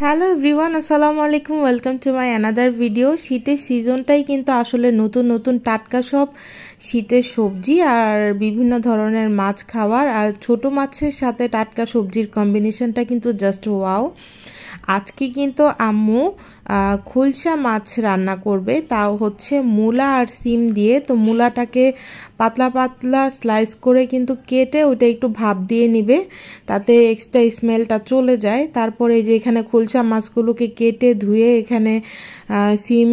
Hello everyone, আসসালামু আলাইকুম। Welcome to my another video. শীতের সিজনটাই কিন্তু আসলে নতুন নতুন টাটকা সব শীতের সবজি আর বিভিন্ন ধরনের মাছ খাওয়ার, আর ছোট মাছের সাথে টাটকা সবজির কম্বিনেশনটা কিন্তু জাস্ট ওয়াও। আজকে কিন্তু আম্মু খুলসা মাছ রান্না করবে, তাও হচ্ছে মূলা আর সিম দিয়ে। তো মূলাটাকে পাতলা পাতলা স্লাইস করে কিন্তু কেটে ওটা একটু ভাপ দিয়ে নিবে, তাতে এক্সট্রা স্মেলটা চলে যায়। তারপরে এই যে এখানে খুলসা মাছগুলোকে কেটে ধুয়ে এখানে সিম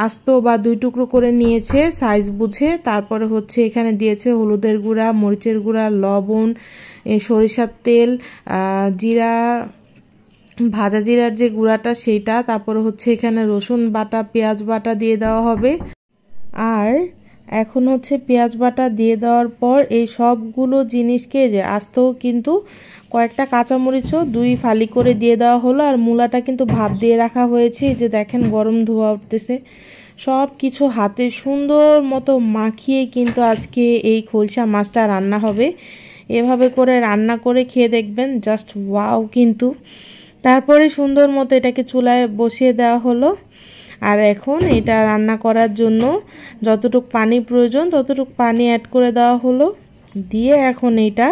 আস্ত বা 2 টুকরো করে নিয়েছে সাইজ বুঝে। তারপরে হচ্ছে এখানে দিয়েছে হলুদের গুঁড়া, মরিচের গুঁড়া, লবণ, সরিষার তেল, জিরা, ভাজা জিরার যে গুঁড়াটা সেইটা, তারপরে হচ্ছে এখানে রসুন বাটা, পেঁয়াজ বাটা দিয়ে দেওয়া হবে। আর এখন হচ্ছে পেঁয়াজ বাটা দিয়ে দেওয়ার পর এই সবগুলো জিনিসকে যে আস্তেও কিন্তু কয়েকটা কাঁচামরিচও 2 ফালি করে দিয়ে দেওয়া হলো। আর মূলাটা কিন্তু ভাপ দিয়ে রাখা হয়েছে, এই যে দেখেন গরম ধোয়া উঠতেছে। সব কিছু হাতে সুন্দর মতো মাখিয়ে কিন্তু আজকে এই খোলসা মাছটা রান্না হবে। এভাবে করে রান্না করে খেয়ে দেখবেন, জাস্ট ওয়াও। কিন্তু তারপরে সুন্দর মতো এটাকে চুলায় বসিয়ে দেওয়া হলো। আর এখন এটা রান্না করার জন্য যতটুকু পানি প্রয়োজন ততটুকু পানি অ্যাড করে দেওয়া হলো, দিয়ে এখন এটা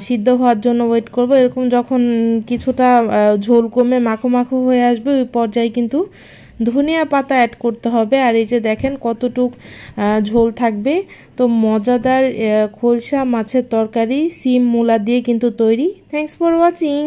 সিদ্ধ হওয়ার জন্য ওয়েট করব। এরকম যখন কিছুটা ঝোল কমে মাখো মাখো হয়ে আসবে, ওই পর্যায়ে কিন্তু ধনিয়া পাতা অ্যাড করতে হবে। আর এই যে দেখেন কতটুক ঝোল থাকবে। তো মজাদার খোলসা মাছের তরকারি সিম মূলা দিয়ে কিন্তু তৈরি। Thanks for watching.